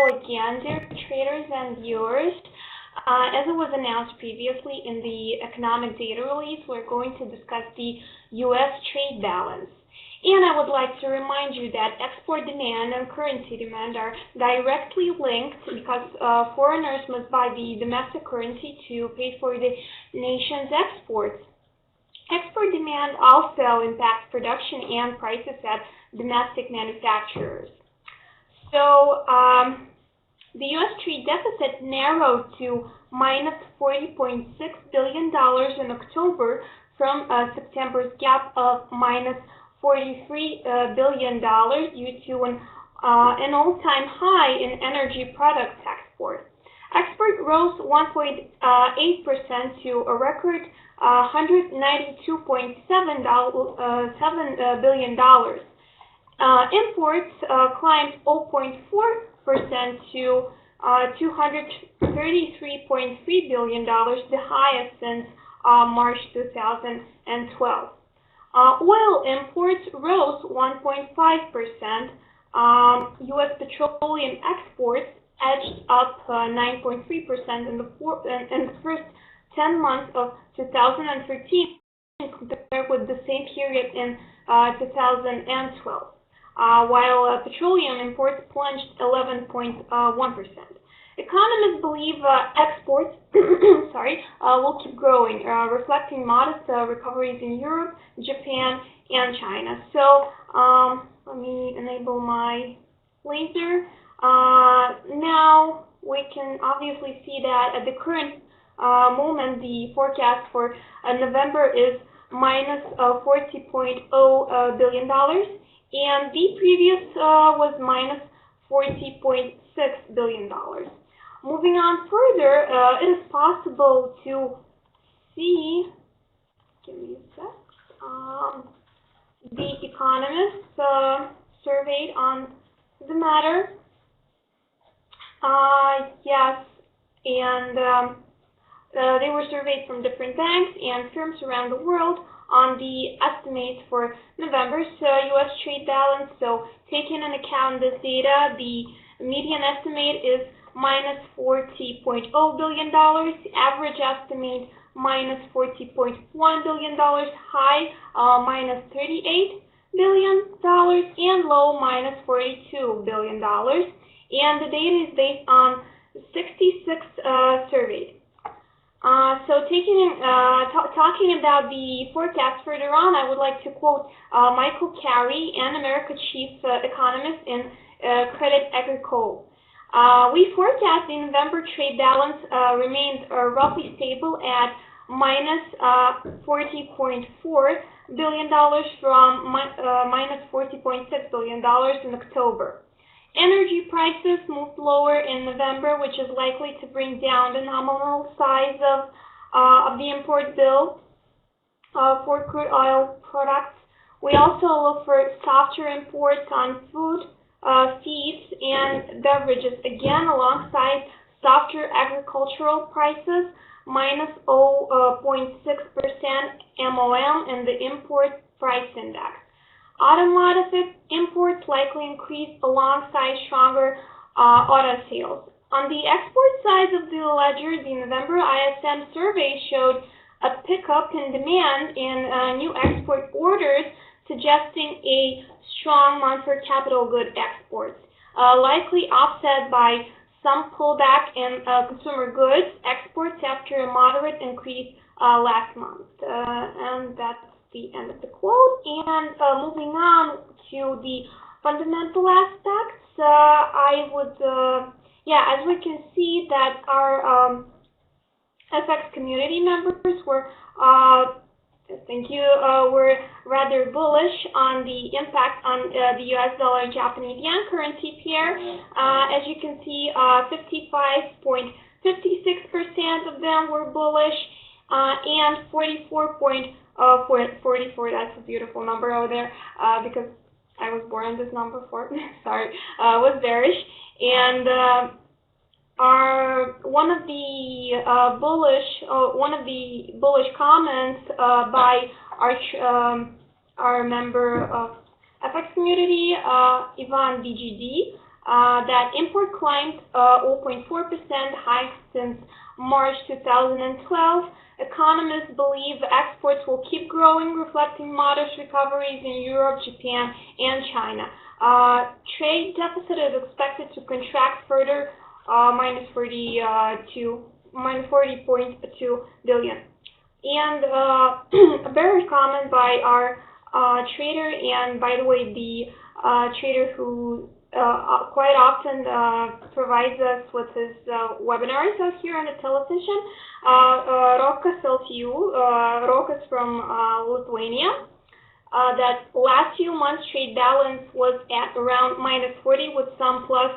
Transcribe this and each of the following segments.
again, dear traders and viewers. As it was announced previously in the economic data release, we're going to discuss the U.S. trade balance. And I would like to remind you that export demand and currency demand are directly linked because foreigners must buy the domestic currency to pay for the nation's exports. Export demand also impacts production and prices at domestic manufacturers. So, the U.S. trade deficit narrowed to minus $40.6 billion in October from September's gap of minus $43 billion due to an all-time high in energy products export. Export rose 1.8% to a record $192.7 billion. Imports climbed 0.4% to $233.3 billion, the highest since March 2012. Oil imports rose 1.5%. U.S. petroleum exports edged up 9.3% in the first 10 months of 2013 compared with the same period in 2012. While petroleum imports plunged 11.1%. Economists believe exports will keep growing, reflecting modest recoveries in Europe, Japan, and China. So let me enable my laser. Now we can obviously see that at the current moment, the forecast for November is minus $40.0 billion. And the previous was minus $40.6 billion. Moving on further, it is possible to see, give me a sec, the economists surveyed on the matter. Yes, and they were surveyed from different banks and firms around the world on the estimates for November's U.S. trade balance. So, taking into account this data, the median estimate is minus $40.0 billion, average estimate minus $40.1 billion, high minus $38 billion, and low minus $42 billion. And the data is based on 66 surveyed. So talking about the forecast further on, I would like to quote Michael Carey, an America chief economist in Credit Agricole. We forecast the November trade balance remains roughly stable at minus $40.4 billion from minus $40.6 billion in October. Energy prices moved lower in November, which is likely to bring down the nominal size of the import bill for crude oil products. We also look for softer imports on food, feeds, and beverages, again alongside softer agricultural prices, minus 0.6% MOM in the import price index. Automotive imports likely increased alongside stronger auto sales. On the export side of the ledger, the November ISM survey showed a pickup in demand in new export orders, suggesting a strong month for capital good exports, likely offset by some pullback in consumer goods exports after a moderate increase last month. And that's the end of the quote. And moving on to the fundamental aspects, I would, as we can see that our FX community members were, were rather bullish on the impact on the US dollar Japanese yen currency pair. As you can see, 55.56% of them were bullish, and 44, that's a beautiful number over there, because I was born on this number for, sorry, was bearish. And one of the bullish comments by our member of FX community, Ivan BGD, that import climbed 0.4% hike since March 2012. Economists believe exports will keep growing, reflecting modest recoveries in Europe, Japan, and China. Trade deficit is expected to contract further, minus 40.2 billion. And a bearish comment by our trader, and by the way, the trader who quite often provides us with his webinars out here on the television, Rokas LTU. Rokas from Lithuania. That last few months trade balance was at around minus 40 with some plus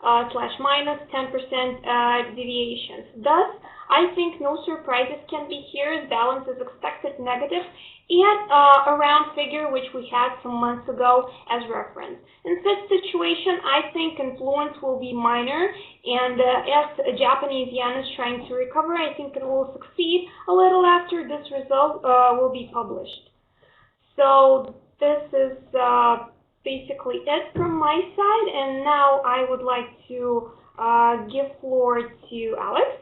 slash minus 10% deviations. Thus, I think no surprises can be here as balance is expected negative and around figure which we had some months ago as reference. In such situation, I think influence will be minor, and as Japanese yen is trying to recover, I think it will succeed a little after this result will be published. So this is basically it from my side, and now I would like to give floor to Alex,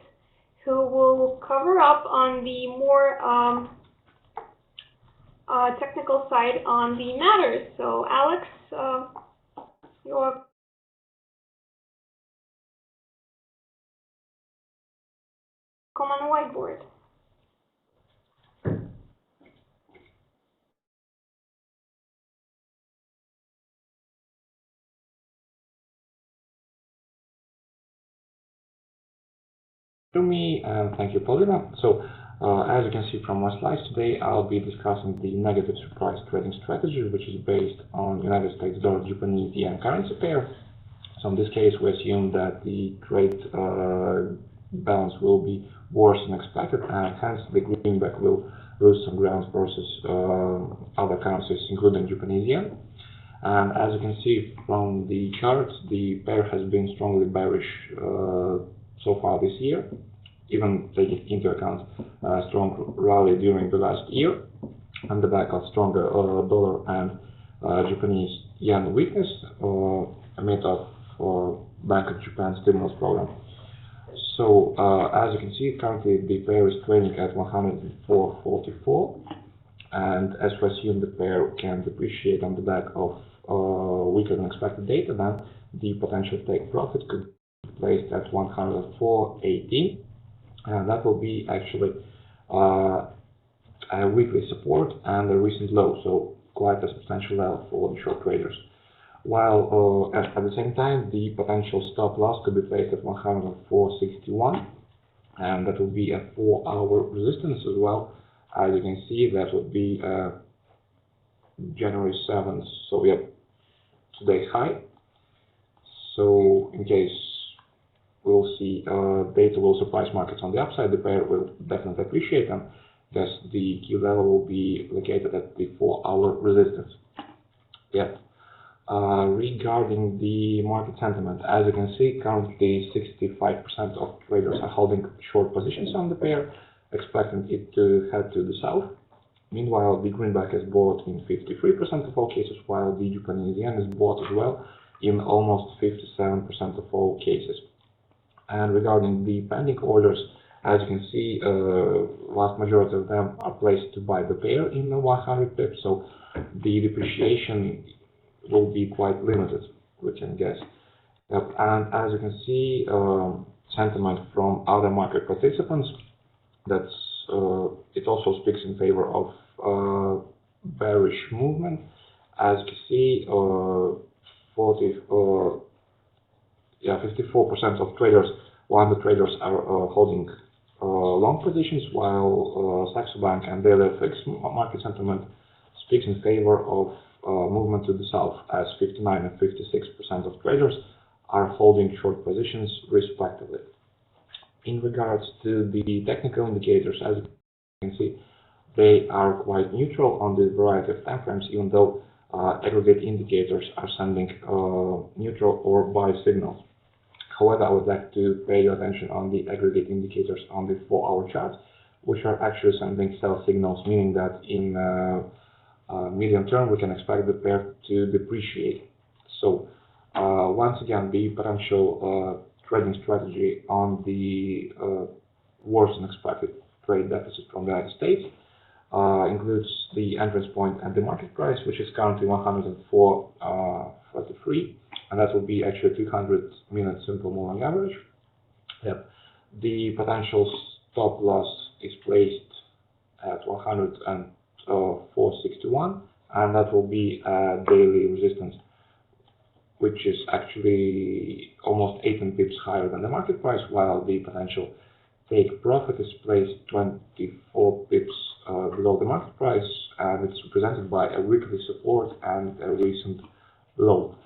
who will cover up on the more technical side on the matters. So Alex, you're come on the whiteboard. To me, and thank you, Paulina. So, as you can see from my slides today, I'll be discussing the negative surprise trading strategy, which is based on United States dollar Japanese yen currency pair. So in this case, we assume that the trade balance will be worse than expected, and hence the greenback will lose some ground versus other currencies, including Japanese yen. And as you can see from the charts, the pair has been strongly bearish so far this year, even taking into account a strong rally during the last year on the back of stronger dollar and Japanese yen weakness amid of Bank of Japan stimulus program. So as you can see, currently the pair is trading at 104.44, and as we assume the pair can depreciate on the back of weaker than expected data, then the potential take profit could placed at 104.18, and that will be actually a weekly support and a recent low, so quite a substantial level for the short traders. While at the same time, the potential stop loss could be placed at 104.61, and that will be a 4-hour resistance as well. As you can see, that would be January 7th, so we have today's high. So in case we'll see data will surprise markets on the upside, the pair will definitely appreciate them. Thus, the key level will be located at the 4-hour resistance. Yet, regarding the market sentiment, as you can see, currently 65% of traders are holding short positions on the pair, expecting it to head to the south. Meanwhile, the greenback is bought in 53% of all cases, while the Japanese yen is bought as well in almost 57% of all cases. And regarding the pending orders, as you can see, vast majority of them are placed to buy the pair in the 100 pips, so the depreciation will be quite limited, we can guess. And as you can see, sentiment from other market participants, that's it also speaks in favor of bearish movement. As you can see, 54% of traders, 100 traders are holding long positions, while Saxo Bank and Daily FX market sentiment speaks in favor of movement to the south, as 59 and 56% of traders are holding short positions respectively. In regards to the technical indicators, as you can see, they are quite neutral on the variety of timeframes, even though aggregate indicators are sending neutral or buy signals. However, I would like to pay your attention on the aggregate indicators on the 4-hour chart, which are actually sending sell signals, meaning that in medium term we can expect the pair to depreciate. So Once again, the potential trading strategy on the worse than expected trade deficit from the United States includes the entrance point and the market price, which is currently 104.43, and that will be actually 200-minute simple moving average. Yep. The potential stop loss is placed at 104.61, and that will be daily resistance, which is actually almost 18 pips higher than the market price, while the potential take profit is placed 24 pips below the market price, and it's represented by a weekly support and a recent low.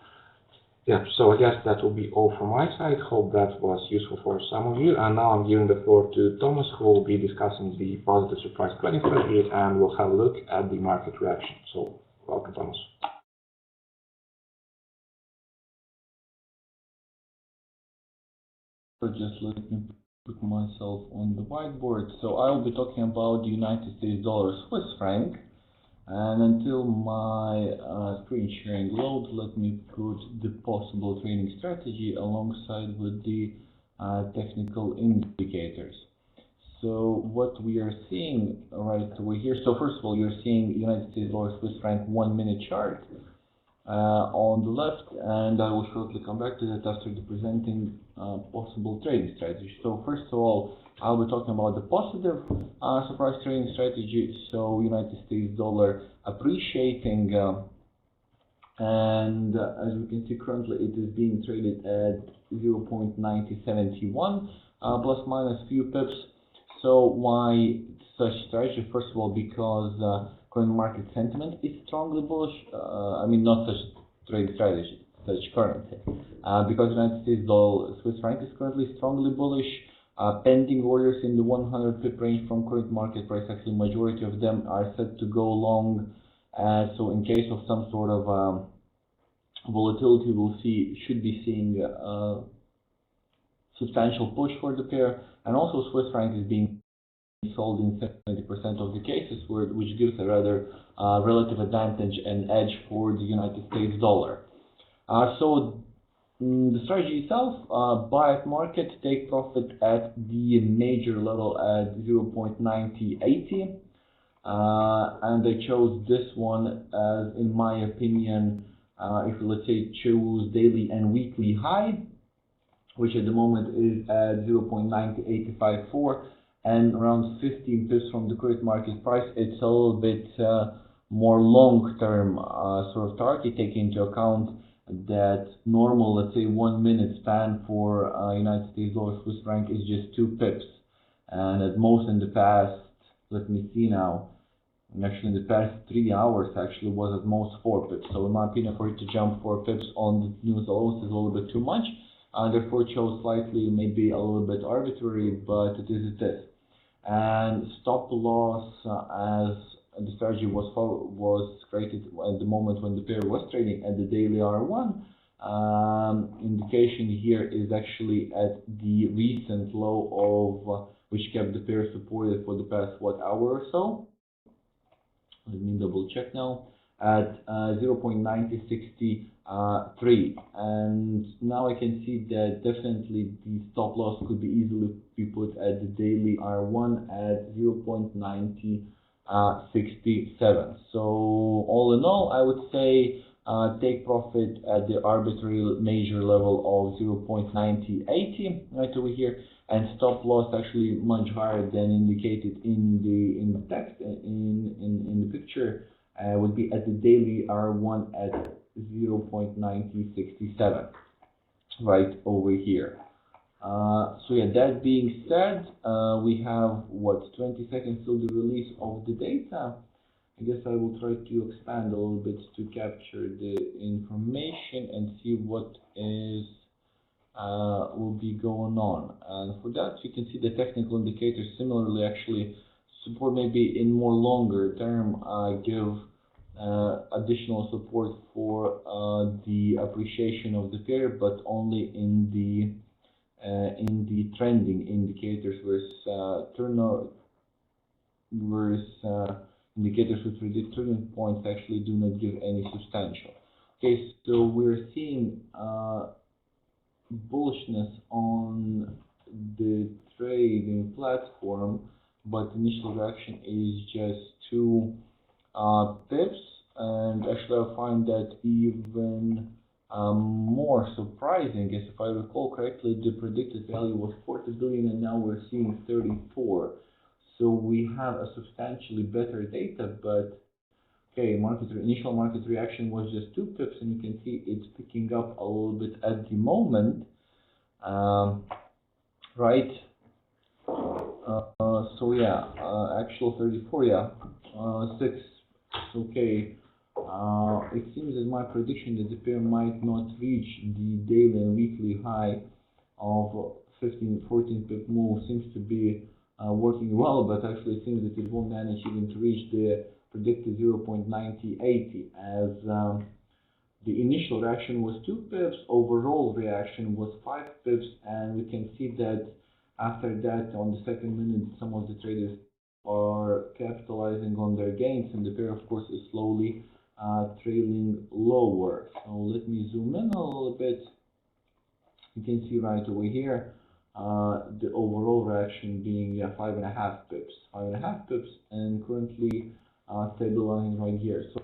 Yeah, so I guess that will be all from my side. Hope that was useful for some of you. And now I'm giving the floor to Thomas, who will be discussing the positive surprise trading strategy, and we'll have a look at the market reaction. So welcome, Thomas. So just let me put myself on the whiteboard. So I'll be talking about the United States dollar Swiss franc. And until my screen sharing loads, let me put the possible trading strategy alongside with the technical indicators. So what we are seeing right over here, so first of all, you're seeing United States dollar Swiss franc 1 minute chart on the left, and I will shortly come back to that after presenting possible trading strategy. So first of all, I'll be talking about the positive surprise trading strategy. So United States dollar appreciating, and as we can see currently it is being traded at 0.9071 plus minus few pips. So why such strategy? First of all, because current market sentiment is strongly bullish. I mean, not such trade strategy, such currency, because United States dollar Swiss franc is currently strongly bullish. Pending orders in the 100 pip range from current market price. Actually, majority of them are set to go long. So in case of some sort of volatility, should be seeing substantial push for the pair. And also, Swiss franc is being sold in 70% of the cases, which gives a rather relative advantage and edge for the United States dollar. So the strategy itself, buy at market, take profit at the major level at 0.9080, and I chose this one as, in my opinion, if let's say choose daily and weekly high, which at the moment is at 0.90854 and around 15 pips from the current market price. It's a little bit more long-term sort of target, taking into account that normal, let's say, 1 minute span for United States dollar Swiss franc is just 2 pips, and at most in the past, let me see now, actually in the past 3 hours actually was at most 4 pips. So in my opinion, for it to jump 4 pips on the news lows is a little bit too much, and therefore chose slightly, maybe a little bit arbitrary, but it is it is. And stop loss as the strategy was created at the moment when the pair was trading at the daily R1. Indication here is actually at the recent low of which kept the pair supported for the past hour or so. Let me double check now at 0.9063, and now I can see that definitely the stop loss could be easily be put at the daily R1 at 0.9067. So all in all, I would say take profit at the arbitrary major level of 0.9080 right over here, and stop loss actually much higher than indicated in the text in the picture would be at the daily R1 at 0.9067 right over here. So yeah, that being said, we have 20 seconds till the release of the data. I guess I will try to expand a little bit to capture the information and see what is will be going on. And for that, you can see the technical indicators similarly actually support, maybe in more longer term, give additional support for the appreciation of the pair, but only in the trending indicators, whereas indicators with predicted turning points actually do not give any substantial. Okay, so we're seeing bullishness on the trading platform, but initial reaction is just 2 pips, and actually I find that even more surprising is, if I recall correctly, the predicted value was 40 billion and now we're seeing 34. So we have a substantially better data, but okay, initial market reaction was just 2 pips, and you can see it's picking up a little bit at the moment, right? So yeah, actual 34, yeah, 6. Okay. It seems that my prediction that the pair might not reach the daily and weekly high of 14 pip move seems to be working well, but actually it seems that it won't manage even to reach the predicted 0.9080, as the initial reaction was 2 pips, overall reaction was 5 pips, and we can see that after that, on the second minute, some of the traders are capitalizing on their gains, and the pair, of course, is slowly trailing lower. So let me zoom in a little bit. You can see right over here the overall reaction being 5.5 pips, 5.5 pips, and currently stabilizing right here. So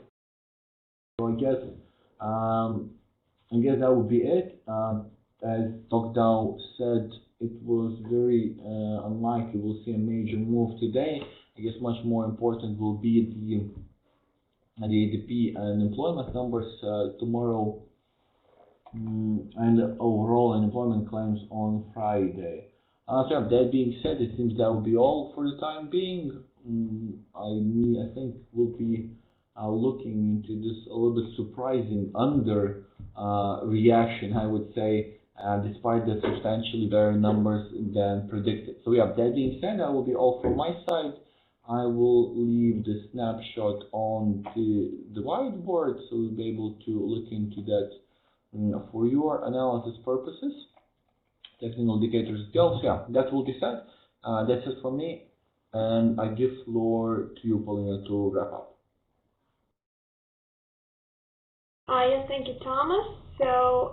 I guess that would be it. As Dr. said, it was very unlikely we'll see a major move today. I guess much more important will be the ADP and employment numbers tomorrow, and overall unemployment claims on Friday. So that being said, it seems that will be all for the time being. I think we'll be looking into this a little bit surprising under reaction, I would say, despite the substantially better numbers than predicted. So yeah, that being said, that will be all from my side. I will leave the snapshot on the whiteboard, so we'll be able to look into that for your analysis purposes. Technical indicators details, yeah, that will be said. That's it for me, and I give floor to you, Paulina, to wrap up. Yes, thank you, Thomas. So,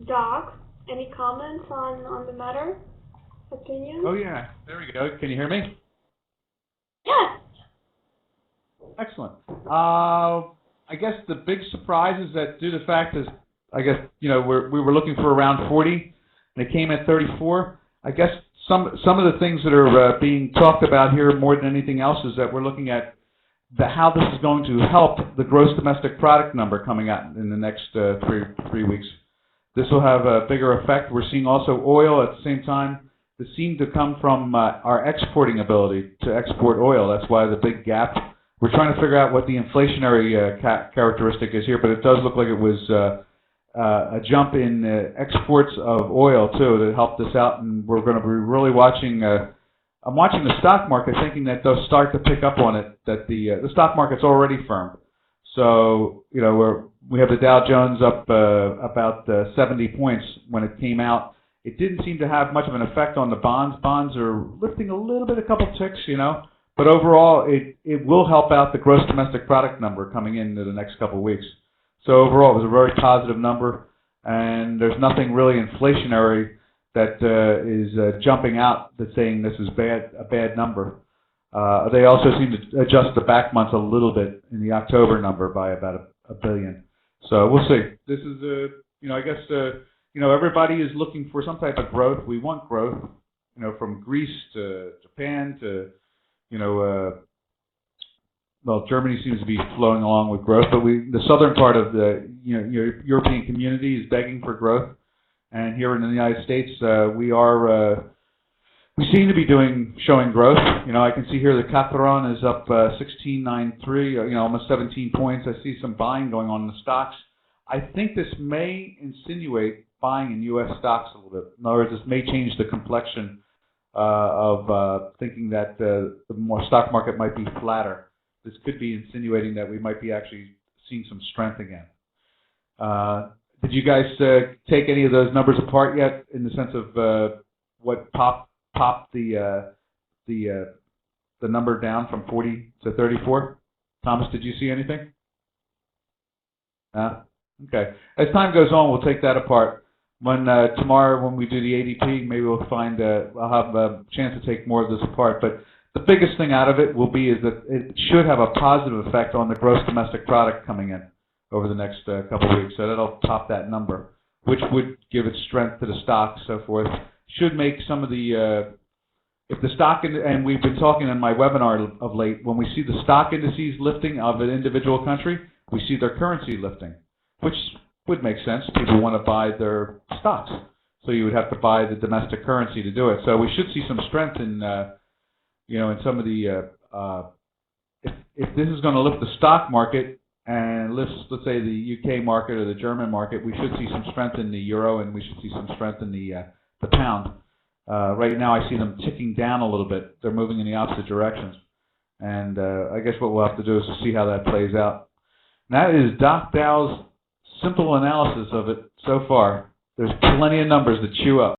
Doc, any comments on the matter? Opinions? Oh yeah, there we go. Can you hear me? Yes. Excellent. I guess the big surprise is that due to the fact is, I guess, we were looking for around 40, and they came at 34. I guess some of the things that are being talked about here more than anything else is that we're looking at how this is going to help the gross domestic product number coming out in the next three weeks. This will have a bigger effect. We're seeing also oil at the same time. This seemed to come from our exporting ability to export oil. That's why the big gap. We're trying to figure out what the inflationary characteristic is here, but it does look like it was a jump in exports of oil too that helped us out, and we're going to be really watching. I'm watching the stock market, thinking that they'll start to pick up on it. That the stock market's already firm. So we have the Dow Jones up about 70 points when it came out. It didn't seem to have much of an effect on the bonds. Bonds are lifting a little bit, a couple ticks, but overall it will help out the gross domestic product number coming into the next couple of weeks. So overall, it was a very positive number, and there's nothing really inflationary that is jumping out that's saying this is a bad number. They also seem to adjust the back months a little bit in the October number by about a billion. So we'll see. This is I guess everybody is looking for some type of growth. We want growth, from Greece to Japan to Germany seems to be flowing along with growth, but the southern part of the European community is begging for growth, and here in the United States we seem to be showing growth. I can see here the Catharon is up 16.93, almost 17 points. I see some buying going on in the stocks. I think this may insinuate buying in U.S. stocks a little bit. In other words, this may change the complexion of thinking that the more stock market might be flatter. This could be insinuating that we might be actually seeing some strength again. Did you guys take any of those numbers apart yet, in the sense of what popped the number down from 40 to 34? Thomas, did you see anything? Okay. As time goes on, we'll take that apart. When tomorrow, when we do the ADP, maybe we'll find I'll have a chance to take more of this apart. But the biggest thing out of it will be is that it should have a positive effect on the gross domestic product coming in over the next couple of weeks. So that'll top that number, which would give it strength to the stock, so forth. Should make some of the if the stock and we've been talking in my webinar of late, when we see the stock indices lifting of an individual country, we see their currency lifting, which would make sense. People want to buy their stocks, so you would have to buy the domestic currency to do it. So we should see some strength in, in some of the. If this is going to lift the stock market and lifts, let's say, the UK market or the German market, we should see some strength in the euro, and we should see some strength in the pound. Right now, I see them ticking down a little bit. They're moving in the opposite directions, and I guess what we'll have to do is to see how that plays out. And that is Doc Dow's simple analysis of it so far. There's plenty of numbers to chew up.